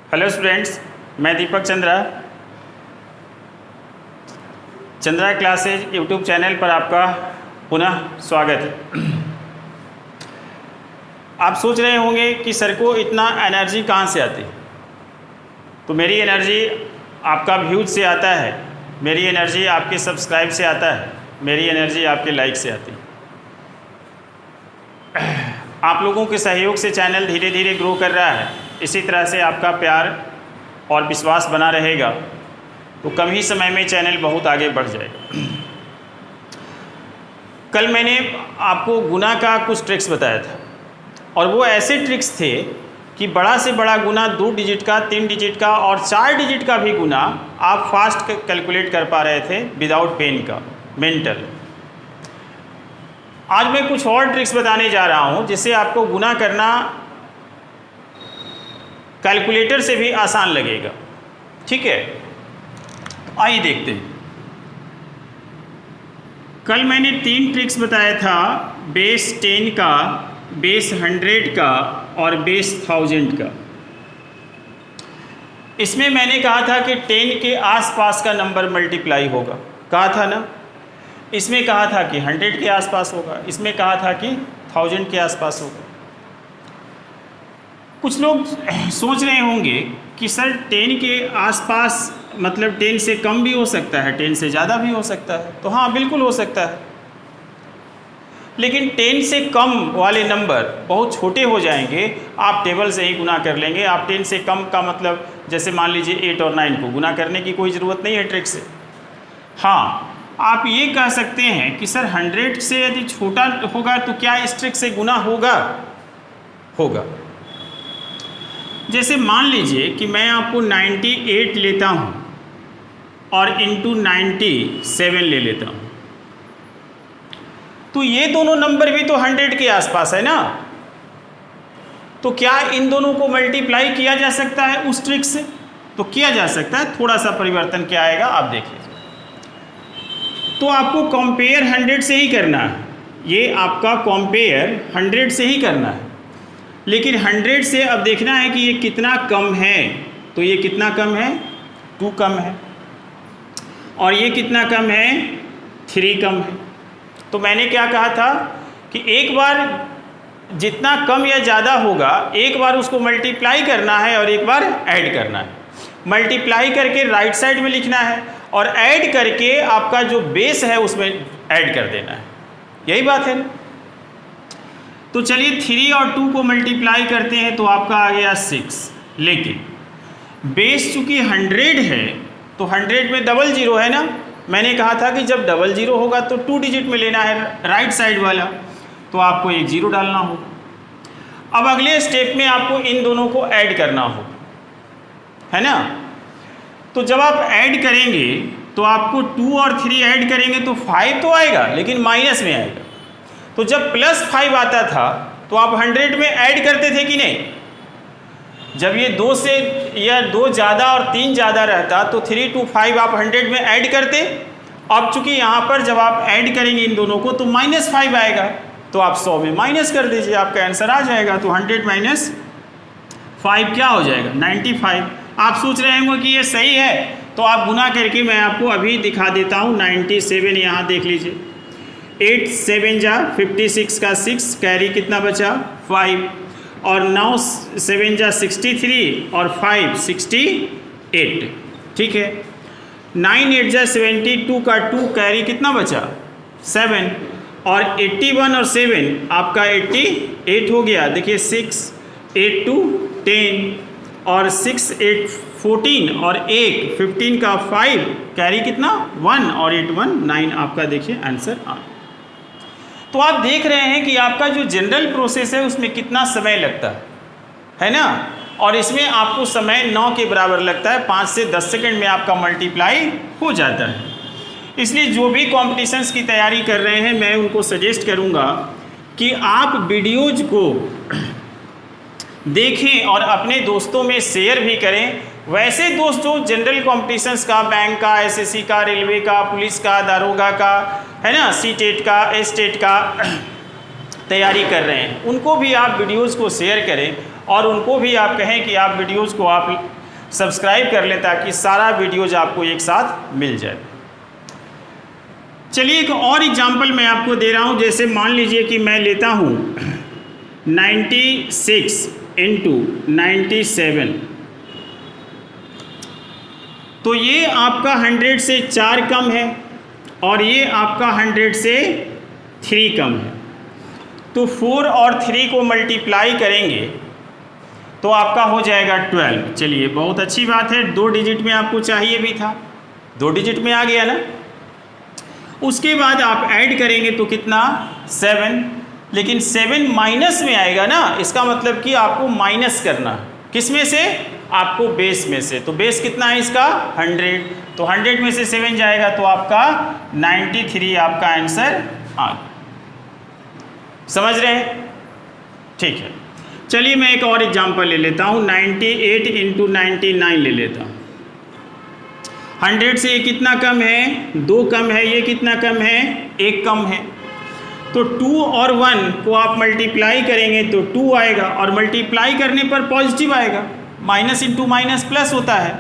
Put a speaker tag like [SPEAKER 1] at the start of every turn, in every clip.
[SPEAKER 1] Hello students, मैं दीपक Chandra classes YouTube channel पर आपका पुनः स्वागत है। आप सोच रहे होंगे कि सर को इतना एनर्जी कहाँ से आती, तो मेरी एनर्जी आपका व्यूज से आता है, मेरी एनर्जी आपके सब्सक्राइब से आता है, मेरी एनर्जी आपके लाइक से आती है। आप लोगों के सहयोग से चैनल धीरे धीरे ग्रो कर रहा है। इसी तरह से आपका प्यार और विश्वास बना रहेगा तो कम ही समय में चैनल बहुत आगे बढ़ जाएगा। कल मैंने आपको गुना का कुछ ट्रिक्स बताया था और वो ऐसे ट्रिक्स थे कि बड़ा से बड़ा गुना 2 डिजिट का, 3 डिजिट का और 4 डिजिट का भी गुना आप फास्ट कैलकुलेट कर पा रहे थे विदाउट पेन का, मेंटल। आज मैं कुछ और ट्रिक्स बताने जा रहा हूँ जिससे आपको गुना करना कैलकुलेटर से भी आसान लगेगा। ठीक है, आइए देखते हैं। कल मैंने 3 ट्रिक्स बताया था, बेस 10 का, बेस 100 का और बेस 1000 का। इसमें मैंने कहा था कि 10 के आसपास का नंबर मल्टीप्लाई होगा, कहा था ना। इसमें कहा था कि 100 के आसपास होगा, इसमें कहा था कि 1000 के आसपास होगा। कुछ लोग सोच रहे होंगे कि सर 10 के आसपास मतलब 10 से कम भी हो सकता है, 10 से ज़्यादा भी हो सकता है। तो हाँ, बिल्कुल हो सकता है, लेकिन 10 से कम वाले नंबर बहुत छोटे हो जाएंगे। आप टेबल से ही गुना कर लेंगे। आप 10 से कम का मतलब जैसे मान लीजिए 8 और 9 को गुना करने की कोई ज़रूरत नहीं है ट्रिक से। हाँ, आप ये कह सकते हैं कि सर 100 से यदि छोटा होगा तो क्या इस ट्रिक से गुना होगा? होगा। जैसे मान लीजिए कि मैं आपको 98 लेता हूँ और इंटू 97 ले लेता हूँ, तो ये दोनों नंबर भी तो 100 के आसपास है ना। तो क्या इन दोनों को मल्टीप्लाई किया जा सकता है उस ट्रिक से? तो किया जा सकता है। थोड़ा सा परिवर्तन क्या आएगा आप देख लीजिए। तो आपको कंपेयर 100 से ही करना है, ये आपका कंपेयर 100 से ही करना है, लेकिन 100 से अब देखना है कि ये कितना कम है। तो ये कितना कम है? 2 कम है। और ये कितना कम है? 3 कम है। तो मैंने क्या कहा था कि एक बार जितना कम या ज़्यादा होगा, एक बार उसको मल्टीप्लाई करना है और एक बार ऐड करना है। मल्टीप्लाई करके राइट साइड में लिखना है और ऐड करके आपका जो बेस है उसमें ऐड कर देना है। यही बात है ना। तो चलिए 3 और 2 को मल्टीप्लाई करते हैं तो आपका आ गया 6, लेकिन बेस चूंकि 100 है तो 100 में डबल जीरो है ना। मैंने कहा था कि जब डबल जीरो होगा तो 2 डिजिट में लेना है राइट साइड वाला, तो आपको एक 0 डालना होगा। अब अगले स्टेप में आपको इन दोनों को ऐड करना होगा, है ना। तो जब आप ऐड करेंगे तो आपको 2 और 3 ऐड करेंगे तो 5 तो आएगा, लेकिन माइनस में आएगा। तो जब +5 आता था तो आप 100 में ऐड करते थे कि नहीं? जब ये 2 से या 2 ज़्यादा और 3 ज़्यादा रहता तो 3 to 5 आप 100 में ऐड करते। अब चूंकि यहाँ पर जब आप ऐड करेंगे इन दोनों को तो -5 आएगा, तो आप 100 में माइनस कर दीजिए, आपका आंसर आ जाएगा। तो 100 माइनस 5 क्या हो जाएगा? 95। आप सोच रहे होंगे कि ये सही है, तो आप गुना करके मैं आपको अभी दिखा देता हूँ। 97 यहाँ देख लीजिए, 8 7 जा 56 का 6, कैरी कितना बचा? 5, और 9 7 जा 63 और 5 68। ठीक है, 9 8 जा 72 का 2, कैरी कितना बचा? 7, और 81 और 7 आपका 88 हो गया। देखिए 6 8 2 10 और 6 8 14 और 1 15 का 5, कैरी कितना? 1 और 8 1 9 आपका देखिए आंसर आ। तो आप देख रहे हैं कि आपका जो जनरल प्रोसेस है उसमें कितना समय लगता है ना। और इसमें आपको समय 9 के बराबर लगता है, 5 से 10 सेकंड में आपका मल्टीप्लाई हो जाता है। इसलिए जो भी कॉम्पिटिशन्स की तैयारी कर रहे हैं मैं उनको सजेस्ट करूंगा कि आप वीडियोज को देखें और अपने दोस्तों में शेयर भी करें। वैसे दोस्त जो जनरल कॉम्पिटिशन्स का, बैंक का, एसएससी का, रेलवे का, पुलिस का, दारोगा का, है ना, सीटेट का, एस्टेट का तैयारी कर रहे हैं, उनको भी आप वीडियोज़ को शेयर करें और उनको भी आप कहें कि आप वीडियोज़ को आप सब्सक्राइब कर लें ताकि सारा वीडियोज़ आपको एक साथ मिल जाए। चलिए एक और एग्जांपल मैं आपको दे रहा हूँ। जैसे मान लीजिए कि मैं लेता हूँ 96 इंटू 97, तो ये आपका 100 से 4 कम है और ये आपका 100 से 3 कम है। तो 4 और 3 को मल्टीप्लाई करेंगे तो आपका हो जाएगा 12। चलिए बहुत अच्छी बात है, 2 डिजिट में आपको चाहिए भी था, 2 डिजिट में आ गया ना। उसके बाद आप ऐड करेंगे तो कितना 7, लेकिन 7 माइनस में आएगा ना, इसका मतलब कि आपको माइनस करना किस में से, आपको बेस में से। तो बेस कितना है इसका 100, तो 100 में से 7 जाएगा तो आपका 93 आपका आंसर आ गया। समझ रहे हैं? ठीक है, चलिए मैं एक और एग्जांपल ले लेता हूँ। 98 इंटू 99 ले लेता हूँ। 100 से ये कितना कम है, 2 कम है, ये कितना कम है, 1 कम है। तो 2 और 1 को आप मल्टीप्लाई करेंगे तो 2 आएगा, और मल्टीप्लाई करने पर पॉजिटिव आएगा, माइनस इंटू माइनस प्लस होता है।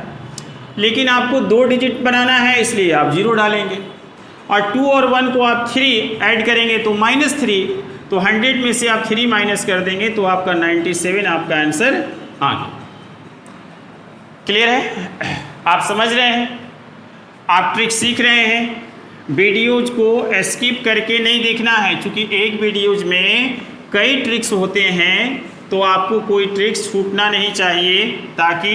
[SPEAKER 1] लेकिन आपको 2 डिजिट बनाना है इसलिए आप 0 डालेंगे, और 2 और 1 को आप 3 ऐड करेंगे तो -3, तो 100 में से आप 3 माइनस कर देंगे तो आपका 97 आपका आंसर आ गया। क्लियर है? आप समझ रहे हैं, आप ट्रिक सीख रहे हैं। वीडियोज को स्किप करके नहीं देखना है, क्योंकि एक वीडियोज में कई ट्रिक्स होते हैं, तो आपको कोई ट्रिक्स छूटना नहीं चाहिए ताकि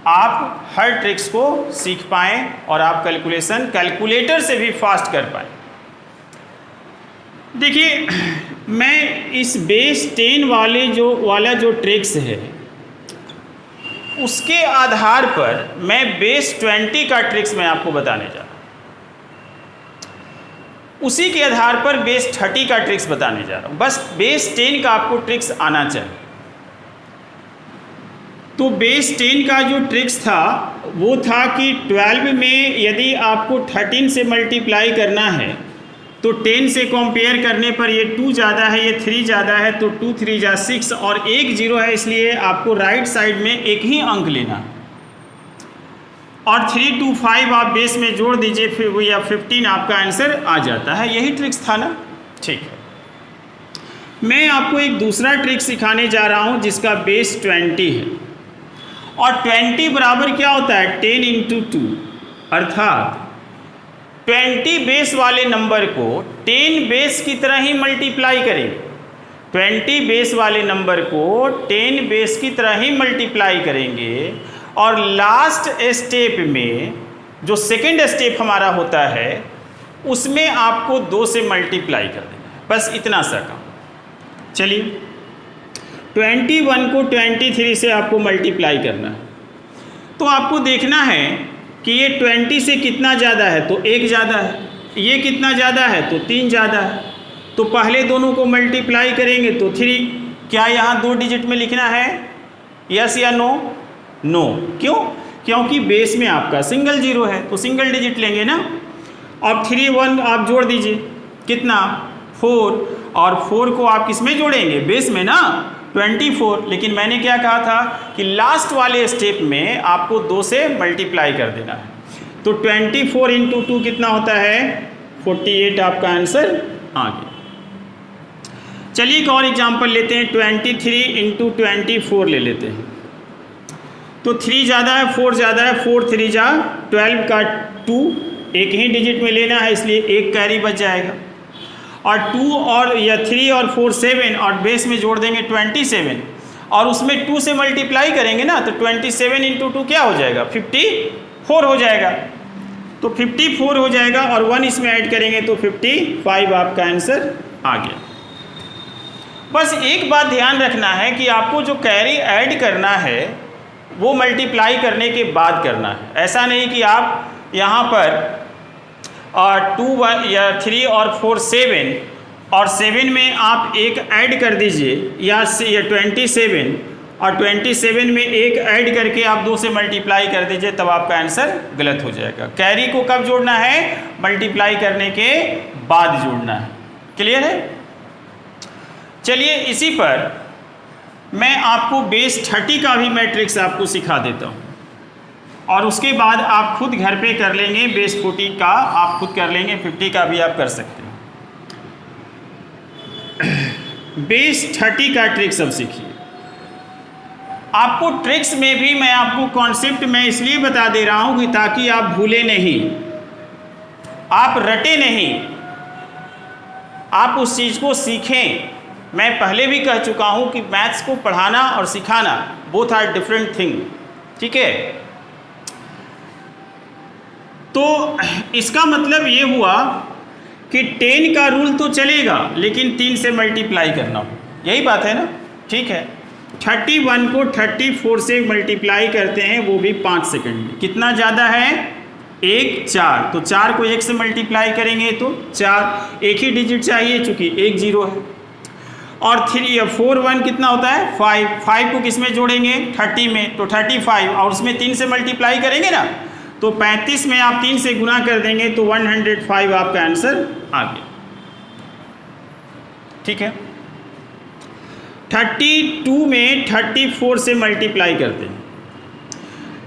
[SPEAKER 1] आप हर ट्रिक्स को सीख पाएँ और आप कैलकुलेटर से भी फास्ट कर पाएँ। देखिए मैं इस बेस 10 वाला जो ट्रिक्स है उसके आधार पर मैं बेस 20 का ट्रिक्स मैं आपको बताने जा रहा हूँ, उसी के आधार पर बेस 30 का ट्रिक्स बताने जा रहा हूँ। बस बेस 10 का आपको ट्रिक्स आना चाहिए। तो बेस 10 का जो ट्रिक्स था वो था कि 12 में यदि आपको 13 से मल्टीप्लाई करना है तो 10 से कंपेयर करने पर ये 2 ज़्यादा है, ये 3 ज़्यादा है, तो 2 3 जा 6 और 1 0 है, इसलिए आपको राइट साइड में एक ही अंक लेना है। और 3 2 5 आप बेस में जोड़ दीजिए, फिर वो या 15 आपका आंसर आ जाता है। यही ट्रिक्स था ना? ठीक है, मैं आपको एक दूसरा ट्रिक सिखाने जा रहा हूँ जिसका बेस 20 है। और 20 बराबर क्या होता है, 10 इंटू 2, अर्थात 20 बेस वाले नंबर को 10 बेस की तरह ही मल्टीप्लाई करेंगे। 20 बेस वाले नंबर को 10 बेस की तरह ही मल्टीप्लाई करेंगे, और लास्ट स्टेप में जो सेकंड स्टेप हमारा होता है उसमें आपको 2 से मल्टीप्लाई कर देना है, बस इतना सा काम। चलिए 21 को 23 से आपको मल्टीप्लाई करना है, तो आपको देखना है कि ये 20 से कितना ज़्यादा है, तो 1 ज़्यादा है, ये कितना ज़्यादा है, तो 3 ज़्यादा है। तो पहले दोनों को मल्टीप्लाई करेंगे तो 3। क्या यहाँ 2 डिजिट में लिखना है, यस या नो? नो। क्यों? क्योंकि बेस में आपका सिंगल 0 है, तो सिंगल डिजिट लेंगे ना। अब 3 1 आप जोड़ दीजिए, कितना 4, और 4 को आप किस में जोड़ेंगे, बेस में ना, 24। लेकिन मैंने क्या कहा था कि लास्ट वाले स्टेप में आपको 2 से मल्टीप्लाई कर देना है। तो 24 इंटू 2 कितना होता है, 48 आपका आंसर आ गया। चलिए एक और एग्जांपल लेते हैं, 23 इंटू 24 ले लेते हैं। तो 3 ज़्यादा है, 4 ज़्यादा है, 4 3 जा 12 का 2, एक ही डिजिट में लेना है इसलिए एक कैरी बच जाएगा। और 2 और या 3 और 4 7, और बेस में जोड़ देंगे 27, और उसमें 2 से मल्टीप्लाई करेंगे ना, तो 27 इंटू 2 क्या हो जाएगा, 54 हो जाएगा। तो 54 हो जाएगा, और 1 इसमें ऐड करेंगे तो 55 आपका आंसर आ गया। बस एक बात ध्यान रखना है कि आपको जो कैरी ऐड करना है वो मल्टीप्लाई करने के बाद करना है। ऐसा नहीं कि आप यहाँ पर 2 या 3 और 4 7, और 7 में आप एक ऐड कर दीजिए, या 27, और 27 में एक ऐड करके आप 2 से मल्टीप्लाई कर दीजिए, तब आपका आंसर गलत हो जाएगा। कैरी को कब जोड़ना है, मल्टीप्लाई करने के बाद जोड़ना है। क्लियर है? चलिए इसी पर मैं आपको बेस 30 का भी मैं ट्रिक्स आपको सिखा देता हूँ, और उसके बाद आप खुद घर पे कर लेंगे। बेस 40 का आप खुद कर लेंगे, 50 का भी आप कर सकते हैं। बेस 30 का ट्रिक्स अब सीखिए। आपको ट्रिक्स में भी मैं आपको कॉन्सेप्ट मैं इसलिए बता दे रहा हूँ कि ताकि आप भूले नहीं, आप रटे नहीं, आप उस चीज़ को सीखें। मैं पहले भी कह चुका हूँ कि मैथ्स को पढ़ाना और सिखाना बोथ आर डिफरेंट थिंग, ठीक है। तो इसका मतलब ये हुआ कि 10 का रूल तो चलेगा लेकिन 3 से मल्टीप्लाई करना हो, यही बात है ना, ठीक है। 31 को 34 से मल्टीप्लाई करते हैं, वो भी 5 सेकंड में। कितना ज़्यादा है? 1 4, तो 4 को 1 से मल्टीप्लाई करेंगे तो 4, एक ही डिजिट चाहिए चूँकि 1 0 है। और 3 या 4 1 कितना होता है? 5, 5 को किस में जोड़ेंगे? 30 में, तो 35, और उसमें 3 से मल्टीप्लाई करेंगे ना, तो 35 में आप 3 से गुना कर देंगे तो 105 आपका आंसर आ गया, ठीक है। 32 में 34 से मल्टीप्लाई करते हैं,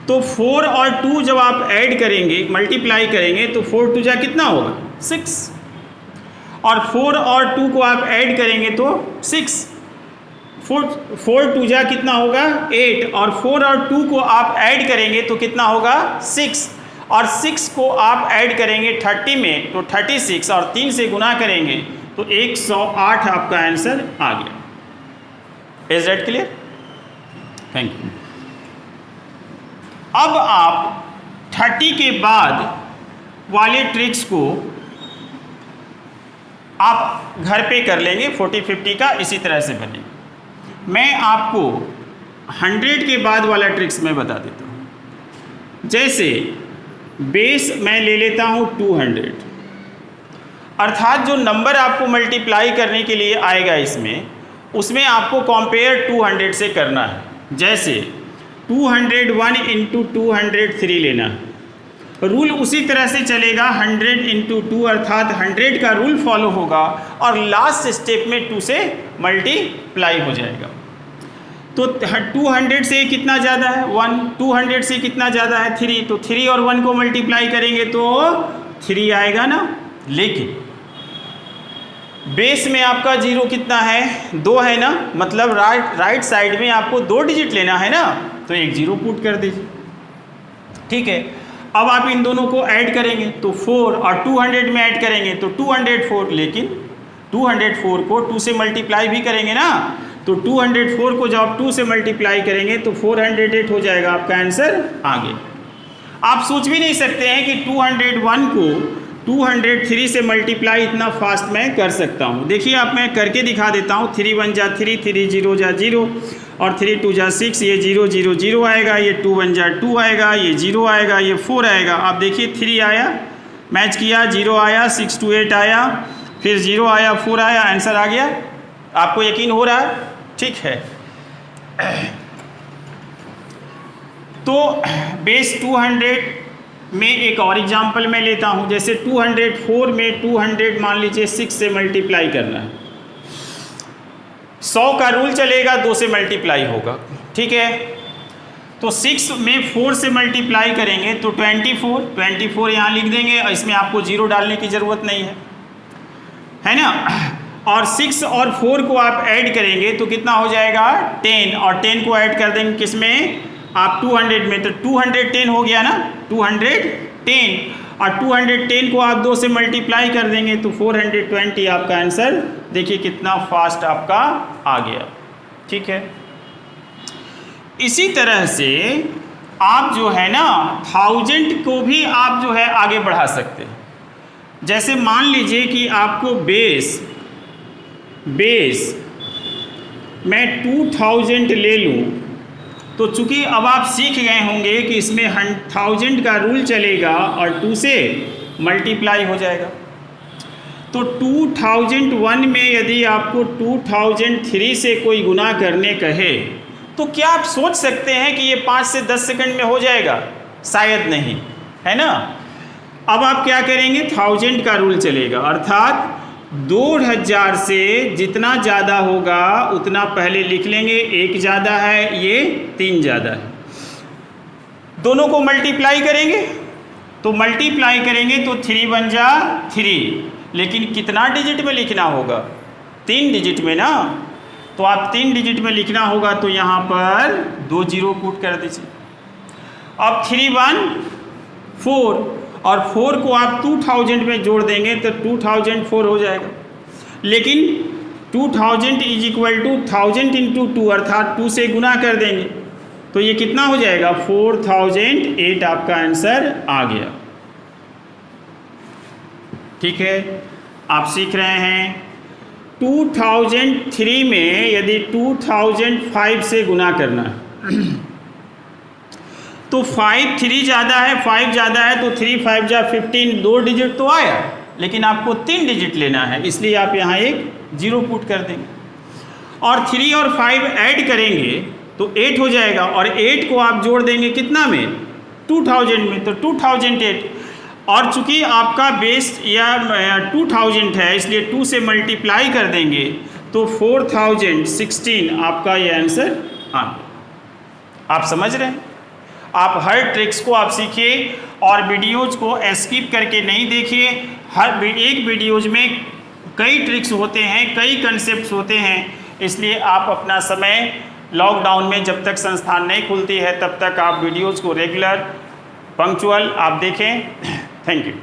[SPEAKER 1] तो 4 और 2 जब आप ऐड करेंगे, मल्टीप्लाई करेंगे, तो 4 2 जा कितना होगा? 6, और 4 और 2 को आप ऐड करेंगे तो 6, 4 2 जा कितना होगा? 8, और 4 और 2 को आप ऐड करेंगे तो कितना होगा? 6, और 6 को आप ऐड करेंगे 30 में तो 36, और 3 से गुना करेंगे तो 108 आपका आंसर आ गया। Is that clear? Thank you. अब आप 30 के बाद वाले ट्रिक्स को आप घर पे कर लेंगे, 40 50 का इसी तरह से बनेगा। मैं आपको 100 के बाद वाला ट्रिक्स मैं बता देता हूँ। जैसे बेस मैं ले लेता हूँ 200, अर्थात जो नंबर आपको मल्टीप्लाई करने के लिए आएगा उसमें आपको कंपेयर 200 से करना है। जैसे 201 इंटू 203 लेना है, रूल उसी तरह से चलेगा 100 इंटू 2, अर्थात 100 का रूल फॉलो होगा और लास्ट स्टेप में 2 से मल्टीप्लाई हो जाएगा। तो 200 से कितना ज़्यादा है? 1, 200 से कितना ज़्यादा है? 3, तो 3 और 1 को मल्टीप्लाई करेंगे तो 3 आएगा ना। लेकिन बेस में आपका 0 कितना है? 2 है ना, मतलब राइट साइड में आपको 2 डिजिट लेना है ना, तो एक 0 पुट कर दीजिए, ठीक है। अब आप इन दोनों को ऐड करेंगे तो 4, और 200 में ऐड करेंगे तो 204, लेकिन 204 को 2 से मल्टीप्लाई भी करेंगे ना, तो 204 को जब आप 2 से मल्टीप्लाई करेंगे तो 408 हो जाएगा, आपका आंसर आ गया। आप सोच भी नहीं सकते हैं कि 201 को 203 से मल्टीप्लाई इतना फास्ट मैं कर सकता हूँ। देखिए आप, मैं करके दिखा देता हूँ। 3 1 जा 3, 3 0 जा 0, और 3 2 जा 6, ये 0 0 0 आएगा, ये 2 1 जा 2 आएगा, ये 0 आएगा, ये 4 आएगा। आप देखिए 3 आया, मैच किया, 0 आया, 6 2 8 आया, फिर 0 आया, 4 आया, आंसर आ गया। आपको यकीन हो रहा है? ठीक है। तो बेस 200 में एक और एग्जांपल मैं लेता हूं। जैसे 204 में 200 मान लीजिए 6 से मल्टीप्लाई करना है, 100 का रूल चलेगा, 2 से मल्टीप्लाई होगा, ठीक है। तो 6 में 4 से मल्टीप्लाई करेंगे तो 24 यहाँ लिख देंगे, और इसमें आपको 0 डालने की ज़रूरत नहीं है ना। और 6 और 4 को आप ऐड करेंगे तो कितना हो जाएगा? 10, और 10 को ऐड कर देंगे किसमें? आप 200 में, तो 210 हो गया ना, 210, और 210 को आप 2 से मल्टीप्लाई कर देंगे तो 420 आपका आंसर। देखिए कितना फास्ट आपका आ गया, ठीक है। इसी तरह से आप जो है ना 1000 को भी आप जो है आगे बढ़ा सकते हैं। जैसे मान लीजिए कि आपको बेस मैं 2000 ले लूँ, तो चूंकि अब आप सीख गए होंगे कि इसमें 1000 का रूल चलेगा और 2 से मल्टीप्लाई हो जाएगा। तो 2001 में यदि आपको 2003 से कोई गुना करने कहे तो क्या आप सोच सकते हैं कि ये 5 से 10 सेकंड में हो जाएगा? शायद नहीं, है ना। अब आप क्या करेंगे? 1000 का रूल चलेगा, अर्थात 2000 से जितना ज़्यादा होगा उतना पहले लिख लेंगे। 1 ज़्यादा है, ये 3 ज़्यादा है। दोनों को मल्टीप्लाई करेंगे, तो मल्टीप्लाई करेंगे तो 3 बन जा 3, लेकिन कितना डिजिट में लिखना होगा? 3 डिजिट में ना। तो आप 3 डिजिट में लिखना होगा, तो यहाँ पर 2 0 पुट कर दीजिए। अब 3 1 4, और 4 को आप 2000 में जोड़ देंगे तो 2004 हो जाएगा। लेकिन 2000 इज इक्वल टू 1000 इंटू 2, अर्थात 2 से गुना कर देंगे तो ये कितना हो जाएगा? 4008 आपका आंसर आ गया। ठीक है, आप सीख रहे हैं। 2003 में यदि 2005 से गुना करना है तो 5 3 ज़्यादा है, 5 ज़्यादा है, तो 3 5 जा 15, 2 डिजिट तो आया, लेकिन आपको 3 डिजिट लेना है, इसलिए आप यहाँ एक 0 पुट कर देंगे। और 3 और 5 ऐड करेंगे तो 8 हो जाएगा, और 8 को आप जोड़ देंगे कितना में? 2000 में, तो 2008। और चूंकि आपका बेस या 2000 है, इसलिए 2 से मल्टीप्लाई कर देंगे तो 4016 आपका ये आंसर आ गया। आप समझ रहे हैं? आप हर ट्रिक्स को आप सीखिए और वीडियोज़ को स्किप करके नहीं देखिए। हर एक वीडियोज़ में कई ट्रिक्स होते हैं, कई कंसेप्ट्स होते हैं, इसलिए आप अपना समय लॉकडाउन में जब तक संस्थान नहीं खुलती है तब तक आप वीडियोज़ को रेगुलर पंक्चुअल आप देखें। Thank you.